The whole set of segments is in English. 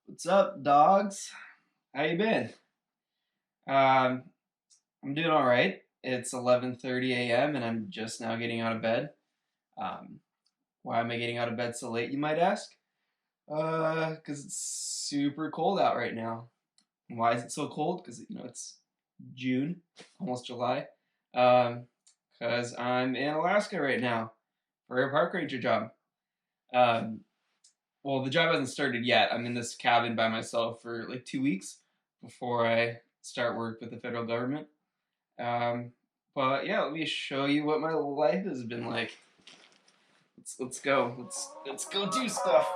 What's up, dogs? How you been? Um, I'm doing all right. It's 11:30 a.m. and I'm just now getting out of bed. Um, why am I getting out of bed so late, you might ask? 'Cause it's super cold out right now. And why is it so cold? Because it's June, almost July. Um, 'Cause I'm in Alaska right now for a park ranger job. Um, well, the job hasn't started yet. I'm in this cabin by myself for like 2 weeks before I start work with the federal government. Um, but yeah, let me show you what my life has been like. Let's go. Let's go do stuff.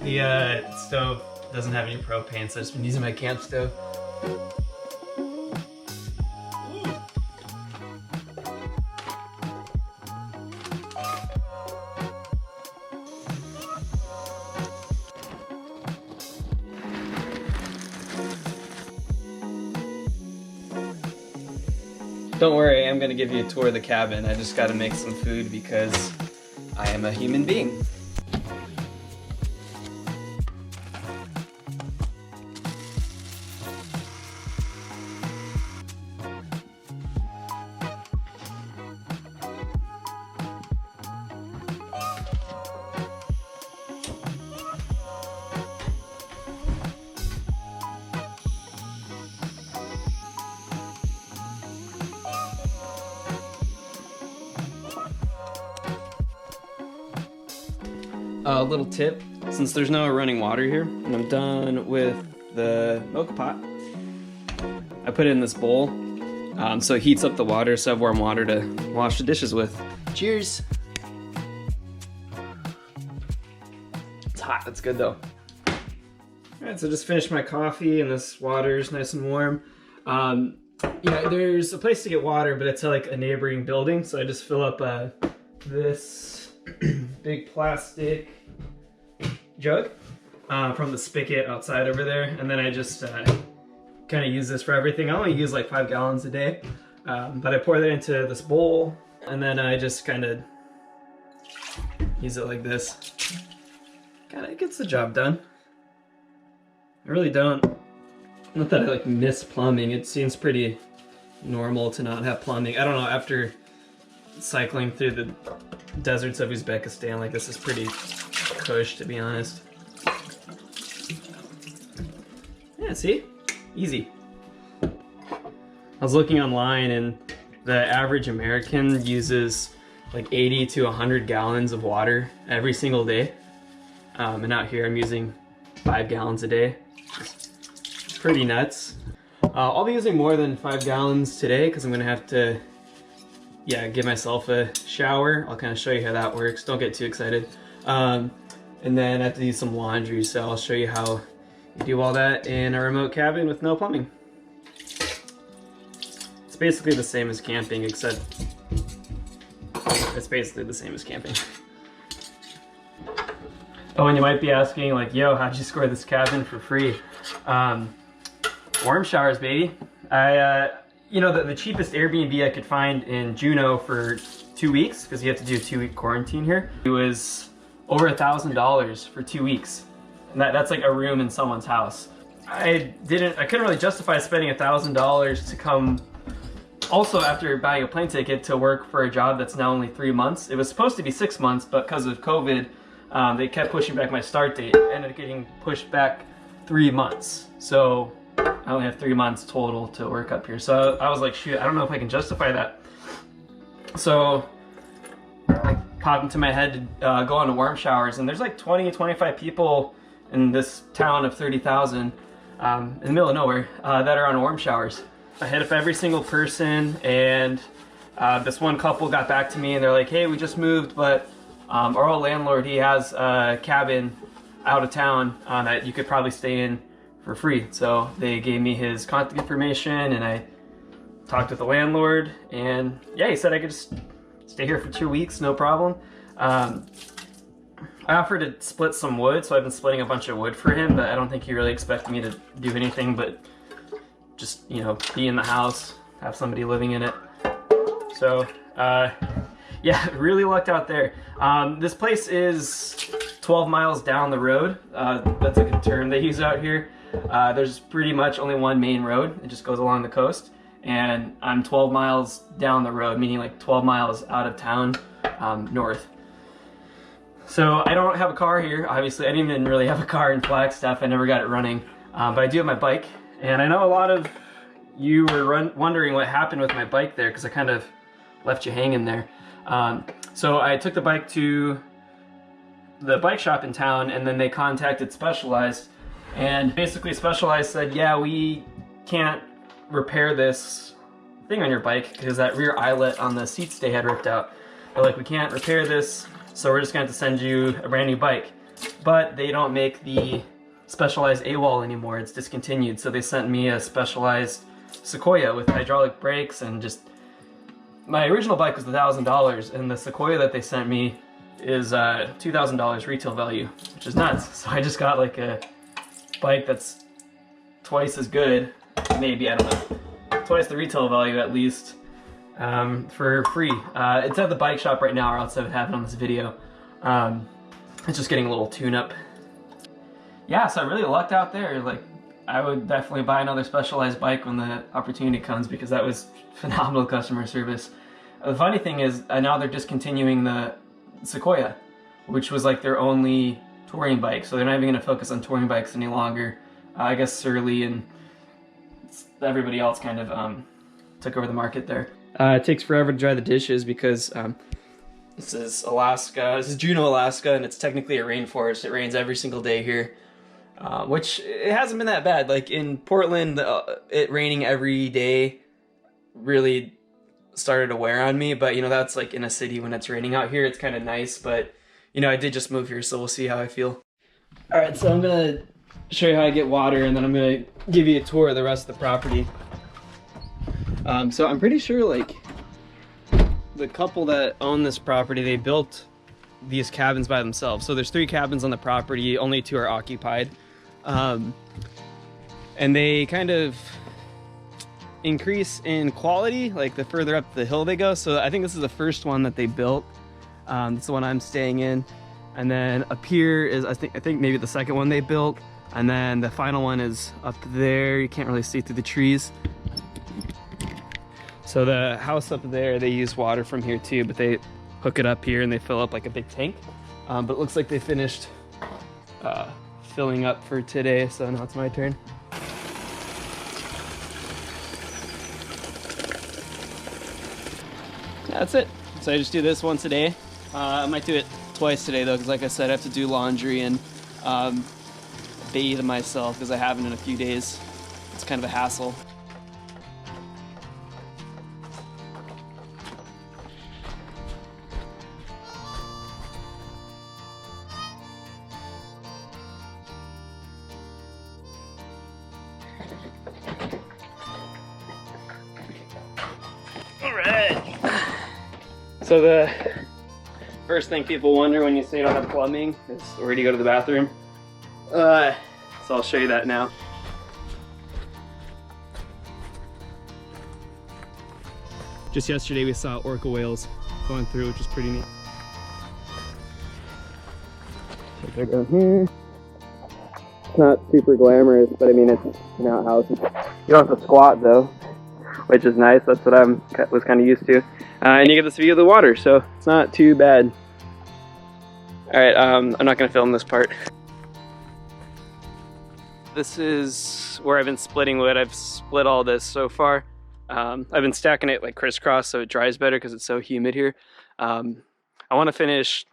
The stove doesn't have any propane, so I've just been using my camp stove. Don't worry, I'm gonna give you a tour of the cabin. I just gotta make some food because I am a human being. A little tip, since there's no running water here, and I'm done with the mocha pot, I put it in this bowl, so it heats up the water, so I have warm water to wash the dishes with. Cheers! It's hot, that's good though. Alright, so just finished my coffee, and this water's nice and warm. Yeah, there's a place to get water, but it's like a neighboring building, so I just fill up this big plastic jug from the spigot outside over there, and then I just kind of use this for everything. I only use like 5 gallons a day, but I pour that into this bowl, and then I just kind of use it like this. Kind of gets the job done. I really don't, not that I like miss plumbing. It seems pretty normal to not have plumbing. I don't know, after cycling through the deserts of Uzbekistan, like this is pretty cush, to be honest. Yeah, see? Easy. I was looking online and the average American uses like 80 to 100 gallons of water every single day. And out here I'm using 5 gallons a day. It's pretty nuts. I'll be using more than 5 gallons today because I'm gonna have to give myself a shower. I'll kind of show you how that works. Don't get too excited. And then I have to do some laundry, so I'll show you how you do all that in a remote cabin with no plumbing. It's basically the same as camping, except it's basically the same as camping. Oh, and you might be asking, like, yo, how'd you score this cabin for free? Warm showers, baby. You know, the cheapest Airbnb I could find in Juneau for 2 weeks, because you have to do a 2-week quarantine here, it was over $1,000 for 2 weeks. And that's like a room in someone's house. I couldn't really justify spending $1,000 to come, also after buying a plane ticket, to work for a job that's now only 3 months. It was supposed to be 6 months, but because of COVID, they kept pushing back my start date. It ended up getting pushed back 3 months. So I only have 3 months total to work up here. So I was like, shoot, I don't know if I can justify that. So I popped into my head to go on to warm showers, and there's like 20, 25 people in this town of 30,000 in the middle of nowhere that are on warm showers. I hit up every single person, and this one couple got back to me and they're like, hey, we just moved, but our old landlord, he has a cabin out of town that you could probably stay in for free. So they gave me his contact information, and I talked with the landlord, and yeah, he said I could just stay here for 2 weeks, no problem. I offered to split some wood, so I've been splitting a bunch of wood for him, but I don't think he really expected me to do anything but just, you know, be in the house, have somebody living in it. So Yeah, really lucked out there. This place is 12 miles down the road. That's like a term they use out here. There's pretty much only one main road. It just goes along the coast. And I'm 12 miles down the road, meaning like 12 miles out of town, north. So I don't have a car here. Obviously, I didn't even really have a car in Flagstaff. I never got it running. But I do have my bike. And I know a lot of you were wondering what happened with my bike there, because I kind of left you hanging there. So I took the bike to the bike shop in town, and then they contacted Specialized, and basically Specialized said, yeah, we can't repair this thing on your bike because that rear eyelet on the seat stay had ripped out. They're like, we can't repair this, so we're just going to have to send you a brand new bike. But they don't make the Specialized AWOL anymore. It's discontinued. So they sent me a Specialized Sequoia with hydraulic brakes, and just, my original bike was $1,000, and the Sequoia that they sent me is $2,000 retail value, which is nuts. So I just got like a bike that's twice as good, maybe, I don't know, twice the retail value at least, for free. It's at the bike shop right now, or else I would have it on this video. It's just getting a little tune-up. Yeah, so I really lucked out there. Like, I would definitely buy another Specialized bike when the opportunity comes, because that was phenomenal customer service. The funny thing is, now they're discontinuing the Sequoia, which was like their only touring bike, so they're not even going to focus on touring bikes any longer. I guess Surly and everybody else kind of took over the market there. It takes forever to dry the dishes because this is Alaska. This is Juneau, Alaska, and it's technically a rainforest. It rains every single day here, which it hasn't been that bad. Like in Portland, it raining every day really started to wear on me, but you know, that's like in a city. When it's raining out here, it's kind of nice, but you know, I did just move here, so we'll see how I feel. All right, so I'm gonna show you how I get water, and then I'm gonna give you a tour of the rest of the property. So I'm pretty sure like the couple that own this property, they built these cabins by themselves. So there's 3 cabins on the property, only 2 are occupied. And they kind of increase in quality like the further up the hill they go. So I think this is the first one that they built. It's the one I'm staying in, and then up here is I think maybe the second one they built, and then the final one is up there. You can't really see through the trees. So the house up there, they use water from here too, but they hook it up here and they fill up like a big tank. But it looks like they finished filling up for today, so now it's my turn. That's it. So I just do this once a day. I might do it twice today though, because like I said, I have to do laundry and bathe myself because I haven't in a few days. It's kind of a hassle. All right. So the first thing people wonder when you say you don't have plumbing is where do you go to the bathroom? So I'll show you that now. Just yesterday we saw orca whales going through, which is pretty neat. So they're down here. It's not super glamorous, but I mean, it's an outhouse. You don't have to squat though, which is nice. That's what I was kind of used to. And you get this view of the water, so it's not too bad. All right, I'm not gonna film this part. This is where I've been splitting wood. I've split all this so far. I've been stacking it like crisscross so it dries better because it's so humid here. I want to finish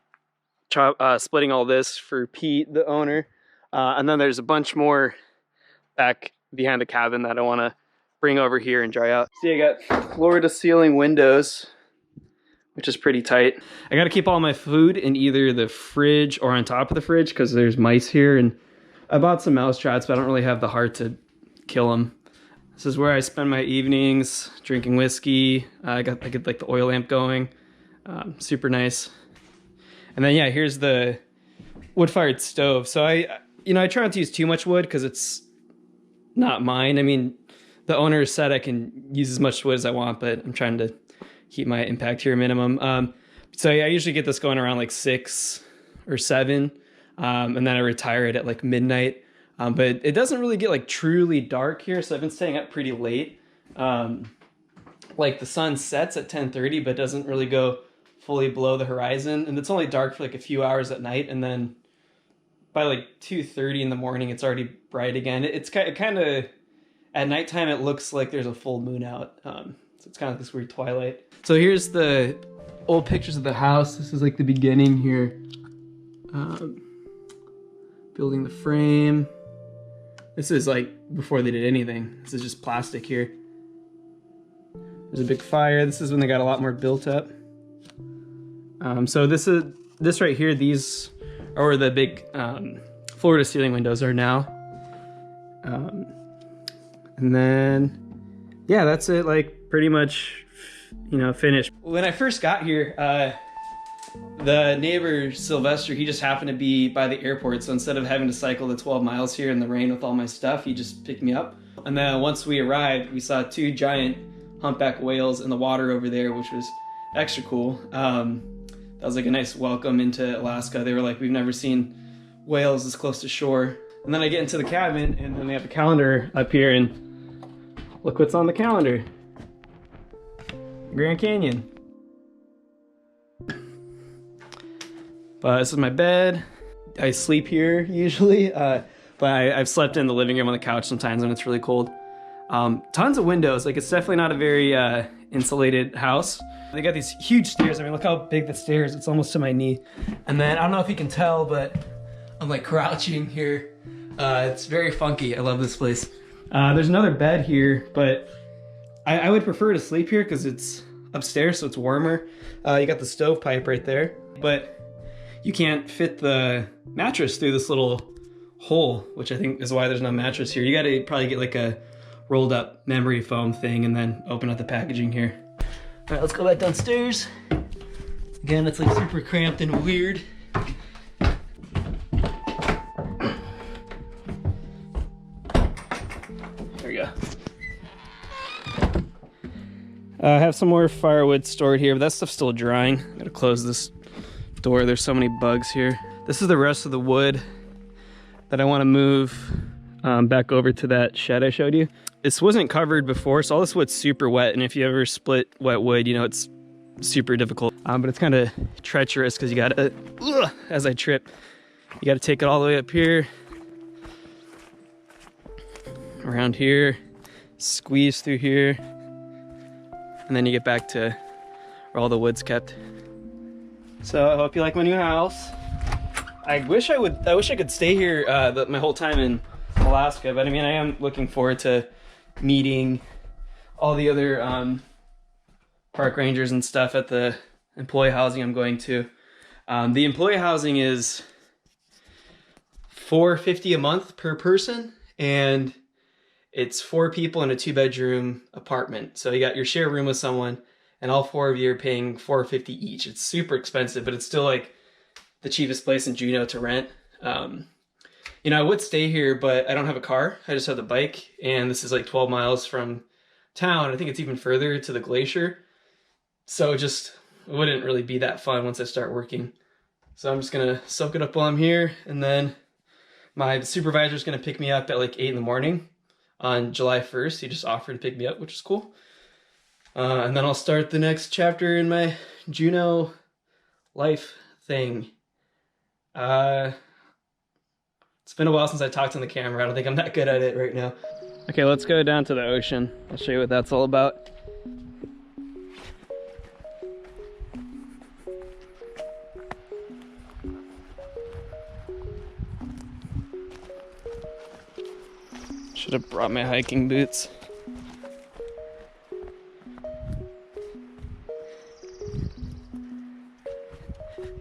splitting all this for Pete, the owner. And then there's a bunch more back behind the cabin that I want to bring over here and dry out. See, I got floor to ceiling windows, which is pretty tight. I got to keep all my food in either the fridge or on top of the fridge because there's mice here, and I bought some mouse traps, but I don't really have the heart to kill them. This is where I spend my evenings drinking whiskey. I get like the oil lamp going. Super nice. And then yeah, here's the wood-fired stove. So I try not to use too much wood because it's not mine. I mean, the owner said I can use as much wood as I want, but I'm trying to keep my impact here minimum. So yeah, I usually get this going around like 6 or 7, and then I retire it at like midnight. But it doesn't really get like truly dark here, so I've been staying up pretty late. Like the sun sets at 10:30, but doesn't really go fully below the horizon, and it's only dark for like a few hours at night, and then by like 2:30 in the morning, it's already bright again. It's kind of at nighttime, it looks like there's a full moon out, so it's kind of this weird twilight. So here's the old pictures of the house. This is like the beginning here. Building the frame. This is like before they did anything. This is just plastic here. There's a big fire. This is when they got a lot more built up. So this right here, these are where the big floor to ceiling windows are now. And then, yeah, that's it, like pretty much, you know, finished. When I first got here, the neighbor, Sylvester, he just happened to be by the airport. So instead of having to cycle the 12 miles here in the rain with all my stuff, he just picked me up. And then once we arrived, we saw 2 giant humpback whales in the water over there, which was extra cool. That was like a nice welcome into Alaska. They were like, we've never seen whales this close to shore. And then I get into the cabin, and then they have a calendar up here, and look what's on the calendar. Grand Canyon. But this is my bed. I sleep here usually, but I've slept in the living room on the couch sometimes when it's really cold. Tons of windows. Like, it's definitely not a very insulated house. They got these huge stairs. I mean, look how big the stairs. It's almost to my knee. And then I don't know if you can tell, but I'm like crouching here. It's very funky. I love this place. There's another bed here, but I would prefer to sleep here because it's upstairs, so it's warmer. You got the stovepipe right there, but you can't fit the mattress through this little hole, which I think is why there's no mattress here. You gotta probably get like a rolled up memory foam thing and then open up the packaging here. All right, let's go back downstairs. Again, it's like super cramped and weird. There we go. I have some more firewood stored here, but that stuff's still drying. I gotta close this door. There's so many bugs here. This is the rest of the wood that I want to move back over to that shed I showed you. This wasn't covered before, so all this wood's super wet, and if you ever split wet wood, you know it's super difficult. But it's kind of treacherous because you gotta, as I trip, you gotta take it all the way up here, around here, squeeze through here, and then you get back to where all the wood's kept. So I hope you like my new house. I wish I could stay here my whole time in Alaska, but I mean, I am looking forward to meeting all the other park rangers and stuff at the employee housing I'm going to. The employee housing is $450 a month per person, and it's 4 people in a 2-bedroom apartment. So you got your share room with someone, and all 4 of you are paying $450 each. It's super expensive, but it's still like the cheapest place in Juneau to rent. You know, I would stay here, but I don't have a car. I just have the bike, and this is like 12 miles from town. I think it's even further to the glacier. So it wouldn't really be that fun once I start working. So I'm just gonna soak it up while I'm here, and then my supervisor's gonna pick me up at like 8 in the morning on July 1st. He just offered to pick me up, which is cool. And then I'll start the next chapter in my Juneau life thing. It's been a while since I talked on the camera. I don't think I'm that good at it right now. Okay, let's go down to the ocean. I'll show you what that's all about. Should have brought my hiking boots.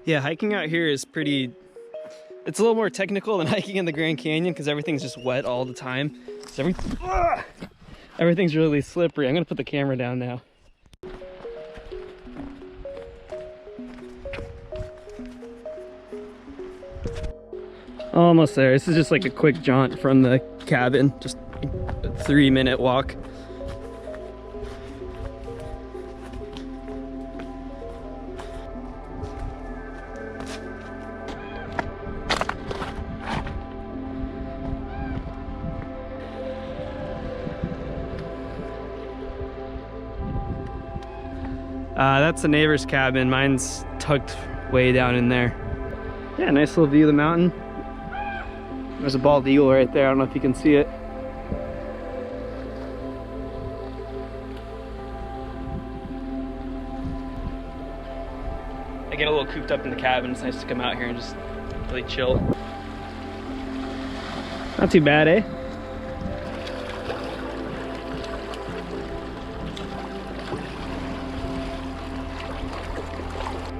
Yeah, hiking out here is it's a little more technical than hiking in the Grand Canyon because everything's just wet all the time. So everything's really slippery. I'm gonna put the camera down now. Almost there. This is just like a quick jaunt from the cabin, just a 3-minute walk. That's the neighbor's cabin. Mine's tucked way down in there. Yeah, nice little view of the mountain. There's a bald eagle right there. I don't know if you can see it. I get a little cooped up in the cabin. It's nice to come out here and just really chill. Not too bad, eh?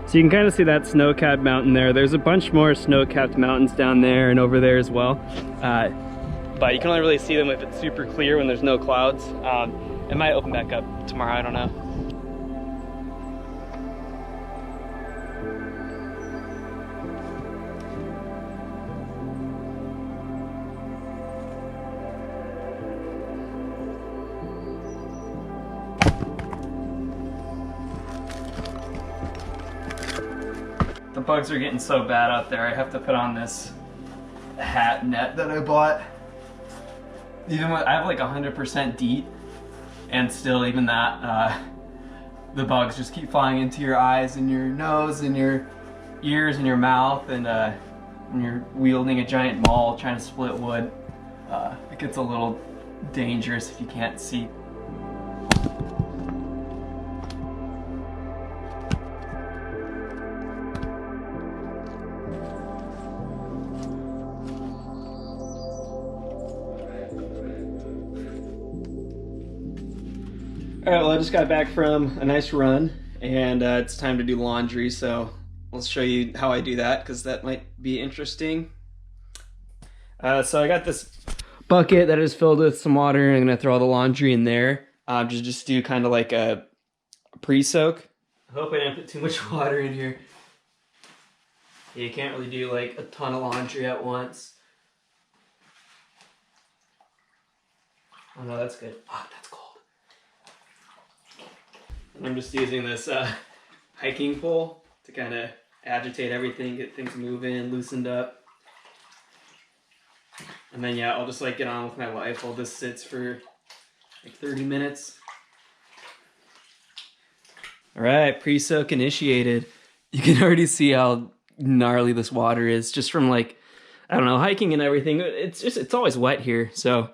So you can kind of see that snow-capped mountain there. There's a bunch more snow-capped mountains down there and over there as well. But you can only really see them if it's super clear when there's no clouds. It might open back up tomorrow, I don't know. The bugs are getting so bad out there, I have to put on this hat net that I bought. Even with, I have like 100% DEET, and still even that, the bugs just keep flying into your eyes and your nose and your ears and your mouth, and when you're wielding a giant maul trying to split wood, it gets a little dangerous if you can't see. All right, well, I just got back from a nice run, and it's time to do laundry, so let's show you how I do that, because that might be interesting. So I got this bucket that is filled with some water, and I'm gonna throw all the laundry in there. Just do kind of like a pre-soak. I hope I didn't put too much water in here. You can't really do like a ton of laundry at once. Oh no, that's good. Oh, that's cold. I'm just using this hiking pole to kind of agitate everything, get things moving, loosened up. And then yeah, I'll just like get on with my life while this sits for like 30 minutes. All right, pre-soak initiated. You can already see how gnarly this water is just from like, I don't know, hiking and everything. It's always wet here, so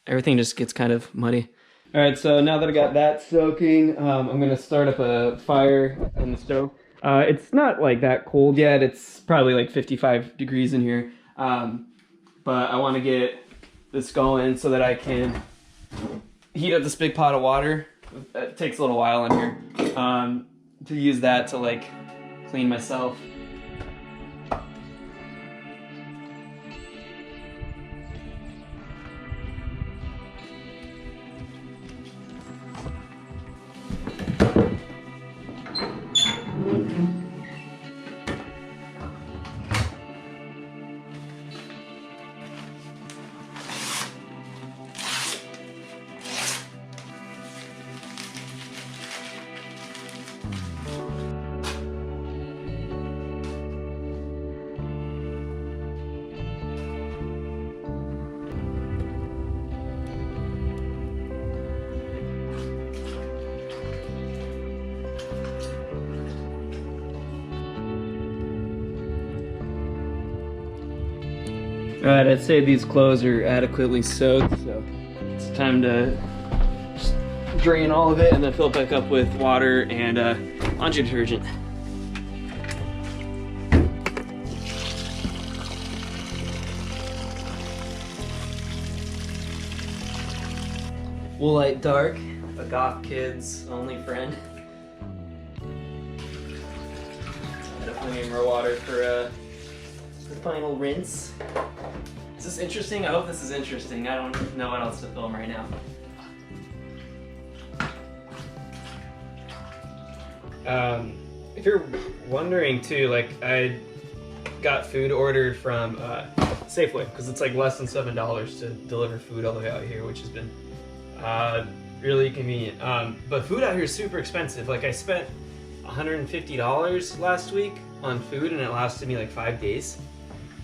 everything just gets kind of muddy. All right, so now that I got that soaking, I'm gonna start up a fire in the stove. It's not like that cold yet. It's probably like 55 degrees in here. But I wanna get this going so that I can heat up this big pot of water. It takes a little while in here. To use that to like clean myself. Alright, I'd say these clothes are adequately soaked, so it's time to just drain all of it and then fill it back up with water and laundry detergent. Woolite Dark, a goth kid's only friend. So definitely need more water for the final rinse. Is this interesting? I hope this is interesting. I don't know what else to film right now. If you're wondering too, like I got food ordered from Safeway because it's like less than $7 to deliver food all the way out here, which has been really convenient. But food out here is super expensive. Like I spent $150 last week on food and it lasted me like 5 days.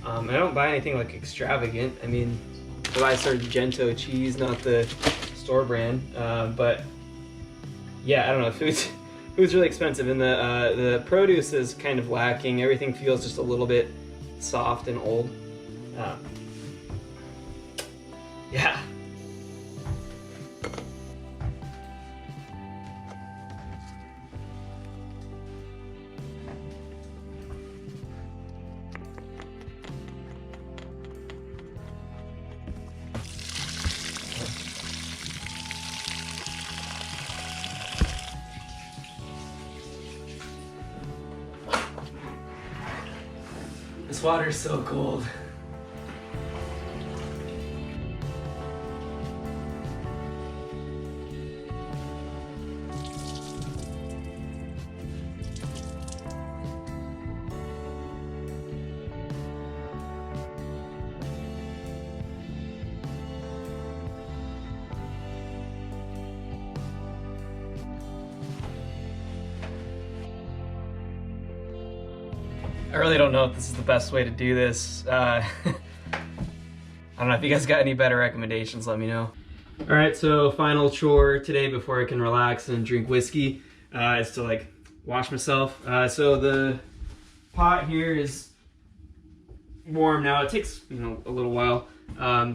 I don't buy anything like extravagant. I mean, I buy Sargento cheese, not the store brand. But yeah, I don't know. Food's really expensive, and the produce is kind of lacking. Everything feels just a little bit soft and old. Yeah. This water's so cold. I really don't know if this is the best way to do this. I don't know, if you guys got any better recommendations, let me know. All right, so final chore today before I can relax and drink whiskey is to like wash myself. So the pot here is warm now. It takes, you know, a little while.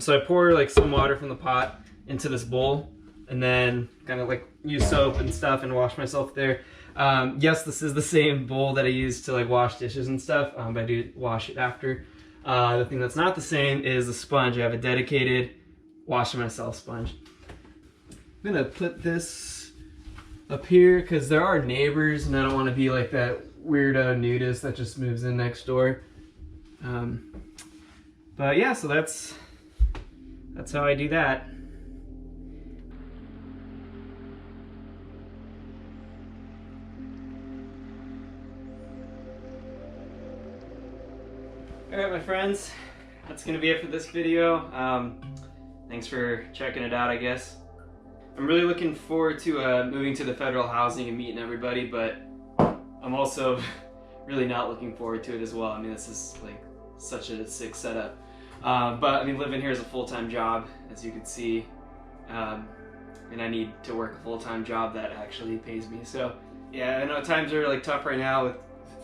So I pour like some water from the pot into this bowl and then kind of like use soap and stuff and wash myself there. Yes, this is the same bowl that I use to like wash dishes and stuff, but I do wash it after. The thing that's not the same is the sponge. I have a dedicated washing myself sponge. I'm gonna put this up here because there are neighbors and I don't want to be like that weirdo nudist that just moves in next door. But yeah, so that's how I do that. Alright my friends, that's going to be it for this video. Thanks for checking it out, I guess. I'm really looking forward to moving to the federal housing and meeting everybody, but I'm also really not looking forward to it as well. I mean, this is like such a sick setup. But I mean, living here is a full-time job, as you can see, and I need to work a full-time job that actually pays me. So yeah, I know times are like tough right now with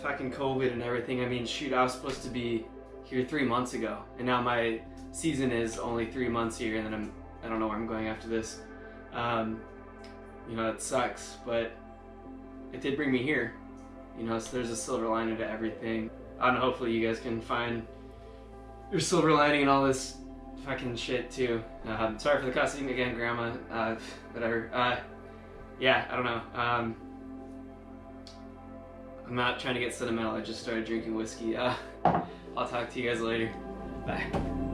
fucking COVID and everything. I mean, shoot, I was supposed to be here 3 months ago, and now my season is only 3 months here, and then I don't know where I'm going after this. You know, it sucks, but it did bring me here. You know, so there's a silver lining to everything. I don't know, hopefully you guys can find your silver lining in all this fucking shit too. Sorry for the cussing again, Grandma. Whatever. Yeah, I don't know. I'm not trying to get sentimental. I just started drinking whiskey. I'll talk to you guys later. Bye.